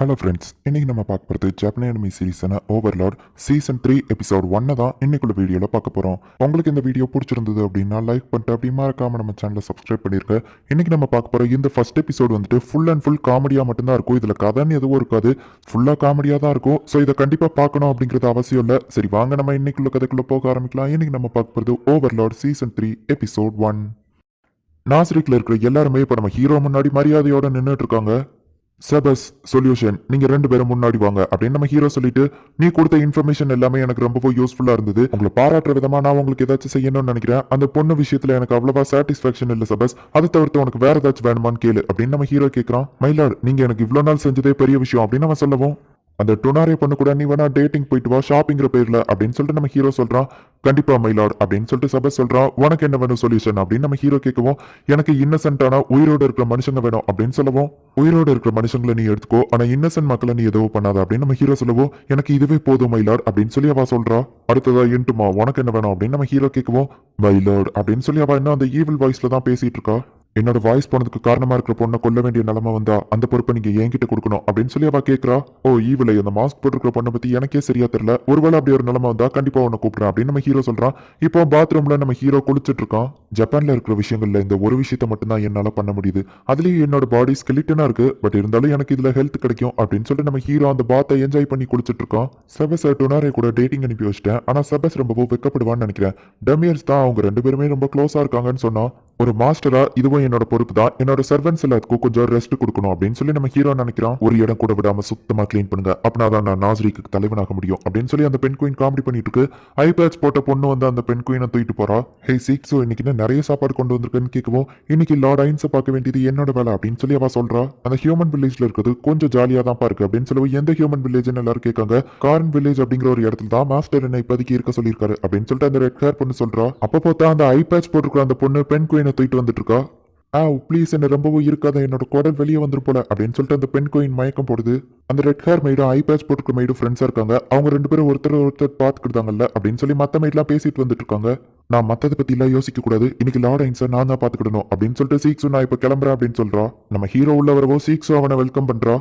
Hello friends, இன்னைக்கு நம்ம பார்க்க போகிறது ஜப்பானிய அனிமி சீரிஸான ஓவர்லார்ட் சீசன் 3 எபிசோட் 1 தான் இன்னைக்குள்ள வீடியோவில் பார்க்க போகிறோம். உங்களுக்கு இந்த வீடியோ பிடிச்சிருந்தது அப்படின்னா லைக் பண்ணிட்டு அப்படி மறக்காம நம்ம சேனலை சப்ஸ்கிரைப் பண்ணிருக்க. இன்னைக்கு நம்ம பார்க்க போகிற இந்த ஃபர்ஸ்ட் எபிசோட் வந்துட்டு ஃபுல் அண்ட் ஃபுல் காமெடியாக மட்டும்தான் இருக்கும். இதில் கதைன்னு எதுவும் இருக்காது, ஃபுல்லாக காமெடியாக தான் இருக்கும். ஸோ இதை கண்டிப்பாக பார்க்கணும் அப்படிங்கிறது அவசியம் இல்லை. சரி வாங்க நம்ம இன்னைக்குள்ள கதைக்குள்ளே போக ஆரம்பிக்கலாம். இன்னைக்கு நம்ம பார்க்க போகிறது ஓவர்லார்ட் சீசன் 3 எபிசோட் 1. நாசரிக்கில் இருக்கிற எல்லாருமே இப்போ நம்ம ஹீரோ முன்னாடி மரியாதையோட நின்றுட்டு இருக்காங்க. செபஸ் சொல்யூஷன், நீங்க 2 பேரும் முன்னாடி வாங்க அப்படின்னு நம்ம ஹீரோ சொல்லிட்டு, நீ கொடுத்த இன்ஃபர்மேஷன் எல்லாமே எனக்கு ரொம்ப யூஸ்ஃபுல்லா இருந்தது. உங்களை பாராட்டுற விதமா நான் உங்களுக்கு ஏதாச்சும் செய்யணும்னு நினைக்கிறேன். அந்த பொண்ணு விஷயத்துல எனக்கு அவ்வளவா சாட்டிஸ்பாக்சன் இல்ல செபஸ். அதை தவிர்த்து உனக்கு வேற ஏதாச்சும் வேணுமான்னு கேளு அப்படின்னு நம்ம ஹீரோ கேட்கறான். மயிலாட், நீங்க எனக்கு இவ்வளவு நாள் செஞ்சதே பெரிய விஷயம் அப்படின்னு நம்ம சொல்லவும், அந்த டொனாரே பொண்ணு கூட நீ வேணா டேட்டிங் போயிட்டு வா ஷாப்பிங்கிற பேர்ல அப்படின்னு சொல்லிட்டு நம்ம ஹீரோ சொல்றான். கண்டிப்பா மயிலாட் அப்படின்னு சொல்லிட்டு சபஸ் சொல்றான். உனக்கு என்ன வேணும் சொல்யூஷன் அப்படின்னு நம்ம ஹீரோ கேட்கவும், எனக்கு இன்னசென்ட்டான உயிரோட இருக்கிற மனுஷங்க வேணும் அப்படின்னு சொல்லவும், உயிரோட இருக்கிற மனுஷங்களை நீ எடுத்துக்கோ, ஆனா இன்னசென்ட் மக்களை நீ எதுவும் பண்ணாத அப்படின்னு நம்ம ஹீரோ சொல்லவும், எனக்கு இதுவே போதும் மயிலாட் அப்படின்னு சொல்லி அவ சொல்றா. அடுத்ததா இன்ட்டுமா உனக்கு என்ன வேணும் அப்படின்னு நம்ம ஹீரோ கேட்கவும், மயிலாட் அப்படின்னு சொல்லி அவ இன்னும் அந்த ஈவில் வாய்ஸ்ல தான் பேசிட்டு இருக்கா. என்னோட வாய்ஸ் போனதுக்கு காரணமா இருக்கிற பொண்ணை கொல்ல வேண்டிய நிலைமை வந்தா அந்த பொறுப்பை நீங்க என்கிட்ட கொடுக்கணும் அப்படின்னு சொல்லி அவ கேட்கறா. ஓ ஈவிலை, அந்த மாஸ்க் போட்டிருக்கிற பொண்ணை பத்தி எனக்கே சரியா தெரியல, ஒருவேளை அப்படி ஒரு நிலைமை வந்தா கண்டிப்பா உன்னை கூப்பிடுறேன் அப்படின்னு நம்ம ஹீரோ சொல்றான். இப்போ பாத்ரூம்ல நம்ம ஹீரோ குளிச்சுட்டு இருக்கான். ஜப்பான்ல இருக்கிற விஷயங்கள்ல இந்த ஒரு விஷயத்த மட்டும்தான் என்னால பண்ண முடியுது. அதுலயும் என்னோட பாடி ஸ்கெலிட்டனா இருக்கு, பட் இருந்தாலும் எனக்கு இதுல ஹெல்த் கிடைக்கும் அப்படின்னு சொல்லிட்டு நம்ம ஹீரோ அந்த பாத்தை என்ஜாய் பண்ணி குளிச்சுட்டு இருக்கான். செபஸ் டொனாரே கூட டேட்டிங் அனுப்பி வச்சிட்டேன், ஆனா செபஸ் ரொம்பவும் வெக்கப்படுவான்னு நினைக்கிறேன். டமியர்ஸ் தான் அவங்க 2 பேருமே ரொம்ப க்ளோஸா இருக்காங்கன்னு சொன்னா, ஒரு மாஸ்டரா இதுவும் என்னோட பொறுப்பு தான், என்னோட சர்வன்ஸ் எல்லாத்துக்கும் கொஞ்சம் ரெஸ்ட் கொடுக்கணும் அப்படின்னு சொல்லி நம்ம ஹீரோ நினைக்கிறான். ஒரு இடம் கூட விடாம சுத்தமா கிளீன் பண்ணுங்க, அப்படின்னா நான் நாசரிக்கு தலைவனாக முடியும் அப்படின்னு சொல்லி அந்த பெண் குயின் காமெடி பண்ணிட்டு இருக்கு. ஐ பேட்ச் போட்ட பொண்ணு வந்து அந்த பெண் குயினை தூக்கிட்டு போறா. ஹே சீக்ஸோ, இன்னைக்கு என்ன நிறைய சாப்பாடு கொண்டு வந்திருக்குன்னு கேட்கவும், இன்னைக்கு லார்ட் ஐன்ஸை பார்க்க வேண்டியது என்னோட வேலை அப்படின்னு சொல்லி அவ சொல்றா. அந்த ஹியூமன் வில்லேஜ்ல இருக்கிறது கொஞ்சம் ஜாலியா தான் இருக்கு அப்படின்னு சொல்லவும், எந்த ஹியூமன் வில்லேஜ்னு எல்லாரும் கேட்காங்க. கார்ன் வில்லேஜ் அப்படிங்கிற ஒரு இடத்துல தான் மாஸ்டர் என்ன இப்போதைக்கு இருக்க சொல்லியிருக்காரு அப்படின்னு சொல்லிட்டு அந்த ரெட் ஹேர் பொண்ணு சொல்றா. அப்போ பார்த்தா அந்த ஐ பேட்ச் போட்டிருக்கிற அந்த பொண்ணு பெண் குயினை தூக்கிட்டு வந்துட்டு இருக்கா. ப்ளீஸ் என்ன ரொம்பவும் இருக்காத, என்னோட குடல் வெளியே வந்துரு போல அப்படின்னு சொல்லிட்டு அந்த பெண் கோயின் மயக்கம் போடுது. அந்த ரெட் ஹேர் மைடும் ஐ பேட்ச் போட்டுக்கிற மைடும் ஃப்ரெண்ட்ஸா இருக்காங்க. அவங்க 2 பேரும் ஒருத்தர் பார்த்துக்கிட்டாங்கல்ல அப்படின்னு சொல்லி மற்ற மைட்லாம் பேசிட்டு வந்துட்டு இருக்காங்க. நான் மற்றதை பத்தி எல்லாம் யோசிக்க கூடாது, இன்னைக்கு லார்ட் ஐன்ஸை நான் தான் பார்த்துக்கிடணும் அப்படின்னு சொல்லிட்டு சீக்ஸு நான் இப்போ கிளம்புறேன் அப்படின்னு சொல்றா. நம்ம ஹீரோ உள்ள வரவோ சீக்ஸு அவனை வெல்கம் பண்றா.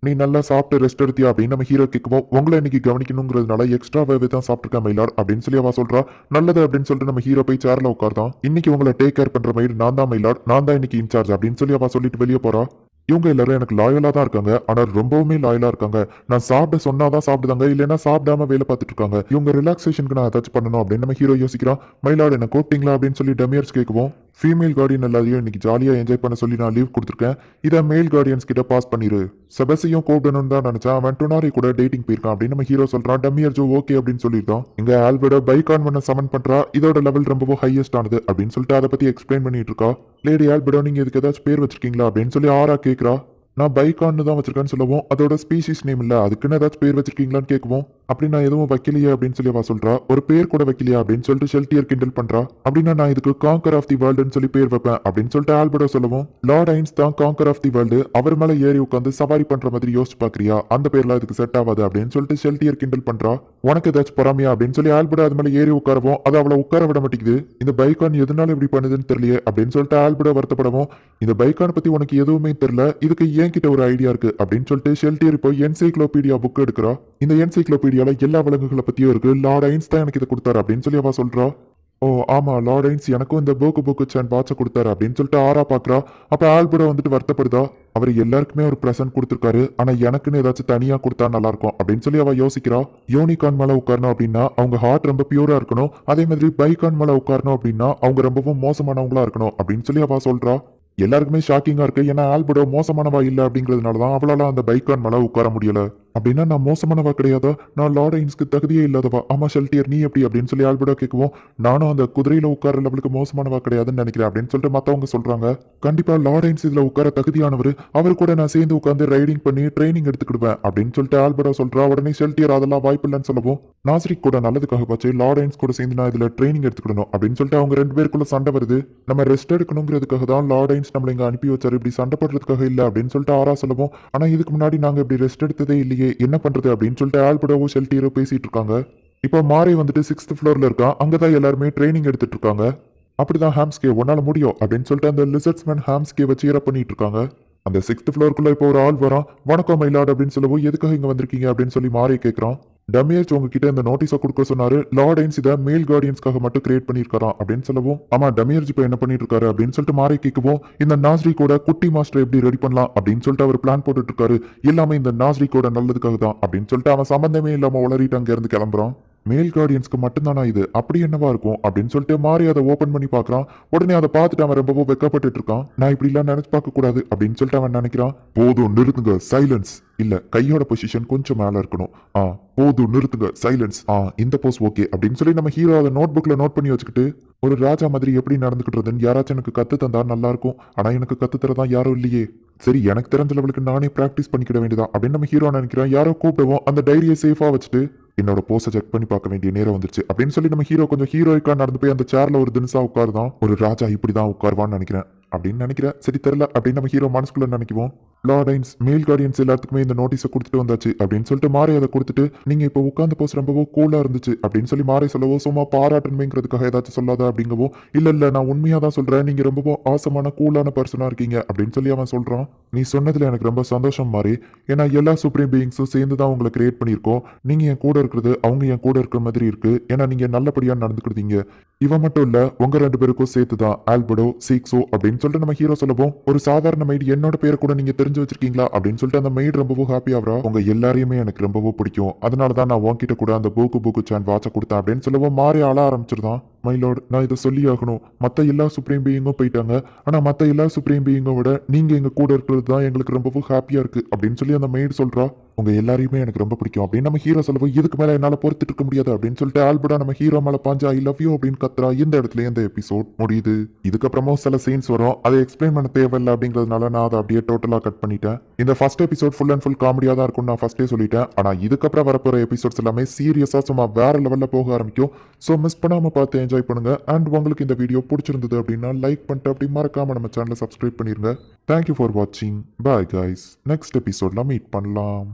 நீ நல்லா சாப்பிட்டு ரெஸ்ட் எடுத்தியா அப்படின்னு நம்ம ஹீரோ கேட்கவும், உங்களை இன்னைக்கு கவனிக்கணுங்கிறதுனால எக்ஸ்ட்ராவே தான் சாப்பிட்டுருக்கேன் மயிலாட் அப்படின்னு சொல்லி அவ சொல்றா. நல்லது அப்படின்னு சொல்லிட்டு நம்ம ஹீரோ போய் சேர்ல உட்கார்தான். இன்னைக்கு உங்களை டேக் கேர் பண்ற மாதிரி நான் தான் மயிலாட், நான் தான் இன்னைக்கு இன்சார்ஜ் அப்படின்னு சொல்லி அவ சொல்லிட்டு வெளியே போறா. இவங்க எல்லாரும் எனக்கு லாயலா தான் இருக்காங்க, ஆனா ரொம்பவுமே லாயலா இருக்காங்க. நான் சாப்பிட சொன்னாதான் சாப்பிடுதாங்க, இல்லைன்னா சாப்பிடாம வேலை பார்த்துட்டு இருக்காங்க. இவங்க ரிலாக்ஸேஷனுக்கு நான் ஏதாச்சும் பண்ணணும் அப்படின்னு நம்ம ஹீரோ யோசிக்கிறான். மயிலாடு என்ன கூப்பிட்டீங்களா அப்படின்னு சொல்லி டமியர்ஸ் கேட்கவும், ஃபீமேல் கார்டியன் எல்லாரையும் இன்னைக்கு ஜாலியா என்ஜாய் பண்ண சொல்லி நான் லீவ் கொடுத்துருக்கேன், இதை மேல் கார்டியன்ஸ் கிட்ட பாஸ் பண்ணிரு. செபஸையும் கூப்பிடணும்னு தான் நினைச்சேன், அவன் டொனாரி கூட டேட்டிங் போயிருக்கான் அப்படின்னு நம்ம ஹீரோ சொல்றான். டமியர் ஜோ ஓகே அப்படின்னு சொல்லியிருக்கான். இங்க ஆல்பர்டோ பைகான் பண்ண சமன் பண்றா, இதோட லெவல் ரொம்ப ஹையஸ்ட் ஆனது அப்படின்னு சொல்லிட்டு அதை பத்தி எக்ஸ்பிளைன் பண்ணிட்டு இருக்கா. லேடி ஆல்பர்டோ, நீங்க இதுக்கு ஏதாச்சும் பேர் வச்சிருக்கீங்களா அப்படின்னு சொல்லி ஆரா கேட்கறா. நான் பைகான்னு தான் வச்சிருக்கேன்னு சொல்லவும், அதோட ஸ்பீசிஸ் நேம் இல்ல, அதுக்குன்னு ஏதாச்சும் பேர் வச்சிருக்கீங்களான்னு கேட்கவும், அப்படி நான் எதுவும் வைக்கலையே அப்படின்னு சொல்லி அவ சொல்றா. ஒரு பேர் கூட வைக்கலையா அப்படின்னு சொல்லிட்டு ஷெல்டியர் கிண்டல் பண்றா. அப்படின்னா நான் இதுக்கு காங்கர் ஆஃப் தி வேர்ல்டுன்னு சொல்லி பேர் வைப்பேன் அப்படின்னு சொல்லிட்டு ஆல்பர்டோ சொல்லவும், லார்ட் ஐன்ஸ் தான் காங்கர் ஆஃப் தி வேர்ல்டு, அவர் மேல ஏறி உட்காந்து சவாரி பண்ற மாதிரி யோசிச்சு பாக்குறியா, அந்த பேர்லாம் இதுக்கு செட் ஆகாது அப்படின்னு சொல்லிட்டு ஷெல்டியர் கிண்டல் பண்றா. உனக்கு ஏதாச்சும் பொறாமையா அப்படின்னு சொல்லி ஆல்பர்டோ அது மேல ஏறி உட்காரவும், அது அவளை உட்கார விட மாட்டேங்குது. இந்த பைகான் எதனால இப்படி பண்ணுதுன்னு தெரியல அப்படின்னு சொல்லிட்டு ஆல்பர்டோ வருத்தப்படவும், இந்த பைகான் பத்தி உனக்கு எதுவுமே தெரியல, இதுக்கு ஏன் கிட்ட ஒரு ஐடியா இருக்கு அப்படின்னு சொல்லிட்டு ஷெல்டியர் இப்போ என்சைக்ளோபீடியா புக் எடுக்கிறா. இந்த என்சைக்ளோபீடியால எல்லா விலங்குகளை பத்தியும் இருக்கு, லார்ட் ஐன்ஸ் தான் எனக்கு இதை கொடுத்தாரு அப்படின்னு சொல்லி அவ சொல்றா. ஓ ஆமா, லார்ட் ஐன்ஸ் எனக்கும் இந்த போக்கு சான் பாட்ச கொடுத்தாரு அப்படின்னு சொல்லிட்டு ஆரா பாக்குறா. அப்ப ஆல்பர்டோ வந்துட்டு வருத்தப்படுதா. அவர் எல்லாருக்குமே ஒரு பிரசன்ட் கொடுத்துருக்காரு, ஆனா எனக்குன்னு ஏதாச்சும் தனியா கொடுத்தா நல்லா இருக்கும் அப்படின்னு சொல்லி அவ யோசிக்கிறா. யூனிகான் மேல உட்காரணும் அப்படின்னா அவங்க ஹார்ட் ரொம்ப பியூரா இருக்கணும், அதே மாதிரி பைகான் மேல உட்காரணும் அப்படின்னா அவங்க ரொம்பவும் மோசமானவங்களா இருக்கணும் அப்படின்னு சொல்லி அவ சொல்றா. எல்லாருக்குமே ஷாக்கிங்கா இருக்கு, ஏன்னா ஆல்பர்டோ மோசமானவா இல்ல அப்படிங்கிறதுனாலதான் அவளால அந்த பைக்கான் மேல உட்கார முடியல. அப்படின்னா நான் மோசமானவா கிடையாதா, நான் லார்ட் ஐன்ஸ்க்கு தகுதியே இல்லாதவா, ஆமா ஷெல்டியர் நீ எப்படி அப்படின்னு சொல்லி ஆல்பர்டோ கேட்கவும், நானும் அந்த குதிரையில உட்கார லெவலுக்கு மோசமானவா கிடையாதுன்னு நினைக்கிறேன் அப்படின்னு சொல்லிட்டு மத்தவங்க சொல்றாங்க. கண்டிப்பா லார்ட் ஐன்ஸ் இதுல உட்கார தகுதியானவர், அவர் கூட நான் சேர்ந்து உட்காந்து ரைடிங் பண்ணி ட்ரைனிங் எடுத்துக்கிடுவேன் அப்படின்னு சொல்லிட்டு ஆல்பர்டோ சொல்றா. உடனே ஷெல்டியர் அதெல்லாம் வாய்ப்பு இல்லைன்னு சொல்லவும், நாசரிக் கூட நல்லதுக்காக பார்த்து லார்ட் ஐன்ஸ் கூட சேர்ந்து நான் இதுல ட்ரைனிங் எடுத்துக்கிடணும் அப்படின்னு சொல்லிட்டு அவங்க 2 பேருக்குள்ள சண்டை வருது. நம்ம ரெஸ்ட் எடுக்கணுங்கிறதுக்காக தான் லார்ட் ஐன்ஸ் நம்மள இங்க அனுப்பி வச்சாரு, இப்படி சண்டை போடுறதுக்காக இல்ல அப்படின்னு சொல்லிட்டு ஆரா சொல்லவும், ஆனா இதுக்கு முன்னாடி நாங்க இப்படி ரெஸ்ட் எடுத்ததே இல்லையே, என்ன பண்றது அப்படின்னு சொல்லிட்டு ஆல்பர்டோவோ ஷெல்டியரோ பேசிட்டு இருக்காங்க. இப்போ மாறி வந்துட்டு 6th ஃப்ளோர்ல இருக்கான், அங்கதான் எல்லாருமே ட்ரைனிங் எடுத்துட்டு இருக்காங்க. அப்படிதான் ஹாம்ஸ்கே உன்னால முடியும் அப்படின்னு சொல்லிட்டு அந்த லிசர்ட்ஸ்மேன் ஹாம்ஸ்கே வச்சு பண்ணிட்டு இருக்காங்க. அந்த 6th ஃப்ளோருக்குள்ள இப்போ ஒரு ஆள் வரான். வணக்கம் மயிலாட் அப்படின்னு சொல்லவும் எதுக்காக இங்க வந்திருக்கீங்க அப்படின்னு சொல்லி மாறி கேட்கறான். டமியர்ஸ் உங்ககிட்ட இந்த நோட்டீஸை கொடுக்க சொன்னாரு. லார்ட் ஐன்ஸ் இதை மேல் கார்டியன்ஸ்க்காக மட்டும் கிரியேட் பண்ணியிருக்காராம் அப்படின்னு சொல்லவும் ஆமா டமியர்ஸ் இப்போ என்ன பண்ணிட்டு இருக்காரு அப்படின்னு சொல்லிட்டு மாறி கேட்கவும் இந்த நாஸ்ரிக்கோட குட்டி மாஸ்டர் எப்படி ரெடி பண்ணலாம் அப்படின்னு சொல்லிட்டு அவர் பிளான் போட்டுட்டு இருக்காரு. எல்லாமே இந்த நாஸ்ரிக்கோட நல்லதுக்காக தான் அப்படின்னு சொல்லிட்டு அவன் சம்பந்தமே இல்லாம உளறிட்டு அங்க இருந்து கிளம்புறான். மேல் கார்டியன்ஸ்க்கு மட்டும்தானா இது அப்படி என்னவா இருக்கும் அப்படின்னு சொல்லிட்டு மாறி அதை ஓபன் பண்ணி பார்க்கறான். உடனே அதை பார்த்துட்டு அவன் ரொம்பவும் வெக்கப்பட்டு இருக்கான். நான் இப்படி எல்லாம் நினைச்சு பார்க்க கூடாது அப்படின்னு சொல்லிட்டு அவன் நினைக்கிறான். போதும் நிறுத்துங்க சைலன்ஸ். இல்ல கையோட பொசிஷன் கொஞ்சம் மேல இருக்கணும். போதும் நிறுத்துங்க சைலன்ஸ். இந்த போஸ் ஓகே அப்படின்னு சொல்லி நம்ம ஹீரோ அதை நோட் புக்ல நோட் பண்ணி வச்சுக்கிட்டு ஒரு ராஜா மாதிரி எப்படி நடந்துக்கிட்டுறதுன்னு யாராச்சும் எனக்கு கத்து தந்தா நல்லா இருக்கும். ஆனா எனக்கு கத்து தரதான் யாரும் இல்லையே. சரி எனக்கு தெரிஞ்ச லெவலுக்கு நானே பிராக்டிஸ் பண்ணிக்கிட வேண்டியதா அப்படின்னு நம்ம ஹீரோ நினைக்கிறோம். யாரோ கூப்பிடுவோம் அந்த டைரியை சேஃபா வச்சுட்டு என்னோட போஸை செக் பண்ணி பார்க்க வேண்டிய நேரம் வந்துருச்சு அப்படின்னு சொல்லி நம்ம ஹீரோ கொஞ்சம் ஹீரோயிக்கா நடந்து போய் அந்த சேர்ல ஒரு தினசா உட்காருதான். ஒரு ராஜா இப்படிதான் உட்காருவான்னு நினைக்கிறேன் அப்படின்னு நினைக்கிறேன். சரி தெரியல அப்படின்னு நம்ம ஹீரோ மனசுக்குள்ள நினைக்குவோம். லார்ட் ஐன்ஸ் மேல் கார்டியன்ஸ் எல்லாத்துக்குமே இந்த நோட்டீஸை கொடுத்துட்டு வந்தாச்சு அப்படின்னு சொல்லிட்டு மாறி அதை கொடுத்துட்டு நீங்க இப்போ உட்கார்ந்த போஸ் ரொம்பவோ கூலா இருந்துச்சு அப்படின்னு சொல்லி மாறி சொல்லவோ சும்மா பாராட்டணுமேங்கிறதுக்காக ஏதாச்சும் சொல்லாத அப்படிங்கவோ இல்ல நான் உண்மையா தான் சொல்றேன் நீங்க ரொம்பவோ ஆசமான கூலான பர்சனா இருக்கீங்க அப்படின்னு சொல்லி அவன் சொல்றான். நீ சொன்னதுல எனக்கு ரொம்ப சந்தோஷம் மாறி. ஏன்னா எல்லா சுப்ரீம் பீயிங்ஸும் சேர்ந்து தான் உங்களை கிரியேட் பண்ணியிருக்கோம். நீங்க என் கூட இருக்கிறது அவங்க என் கூட இருக்கிற மாதிரி இருக்கு. ஏன்னா நீங்க நல்லபடியா நடந்துக்கிட்டீங்க. இவன் மட்டும் இல்ல உங்க 2 பேருக்கும் சேர்த்துதான் ஆல்படோ சீக்ஸோ அப்படின்னு சொல்லிட்டு நம்ம ஹீரோ சொல்லவும் ஒரு சாதாரண மெய்டு என்னோட பேரை கூட நீங்க தெரிஞ்சு வச்சிருக்கீங்களா அப்படின்னு சொல்லிட்டு அந்த மெய்டு ரொம்பவும் ஹாப்பி ஆகிறா. உங்க எல்லாரையுமே எனக்கு ரொம்பவும் பிடிக்கும். அதனாலதான் நான் உன்கிட்ட கூட அந்த பூக்கு சான் வாட்ச கொடுத்தேன் அப்படின்னு சொல்லவும் மாறி அழ ஆரம்பிச்சிருந்தான். மைலோட் நான் இதை சொல்லி ஆகணும். மற்ற எல்லா சுப்ரீம் பீயிங்கும் போயிட்டாங்க. ஆனா மற்ற எல்லா சுப்ரீம் பீயிங்கை விட நீங்க எங்க கூட இருக்கிறது தான் எங்களுக்கு ரொம்பவும் ஹாப்பியா இருக்கு அப்படின்னு சொல்லி அந்த மெய்டு சொல்றா. உங்க எல்லாரையுமே எனக்கு ரொம்ப பிடிக்கும் அப்படின்னு நம்ம ஹீரோ சொல்லவும் இதுக்கு மேல என்னால பொறுத்துட்டு இருக்க முடியாது அப்படின்னு சொல்லிட்டு ஆல்படா நம்ம ஹீரோ மேல பாஞ்சு ஐ லவ் யூ அப்படின்னு கத்துறா. இந்த இடத்துல இந்த எபிசோட் முடியுது. இதுக்கப்புறமும் சில சீன்ஸ் வரும். அதை எக்ஸ்பிளைன் பண்ண தேவையில்லை அப்படிங்கிறதுனால நான் அதை அப்படியே டோட்டலா கட் பண்ணிட்டேன். இந்த first episode full and full காமெடியா தான் இருக்கும் நான் ஃபர்ஸ்டே சொல்லிட்டேன். ஆனா இதுக்கப்புறம் வரப்போற எபிசோட்ஸ் எல்லாமே சீரியஸா சும்மா வேற லெவல்ல போக ஆரம்பிக்கும். ஸோ மிஸ் பண்ணாம பார்த்து என்ஜாய் பண்ணுங்க. அண்ட் உங்களுக்கு இந்த வீடியோ பிடிச்சிருந்தது அப்படின்னா லைக் பண்ணிட்டு அப்படி மறக்காம நம்ம சேனலை சப்ஸ்கிரைப் பண்ணிருங்க. தேங்க்யூ ஃபார் வாட்சிங். Bye guys. நெக்ஸ்ட் எபிசோட்ல மீட் பண்ணலாம்.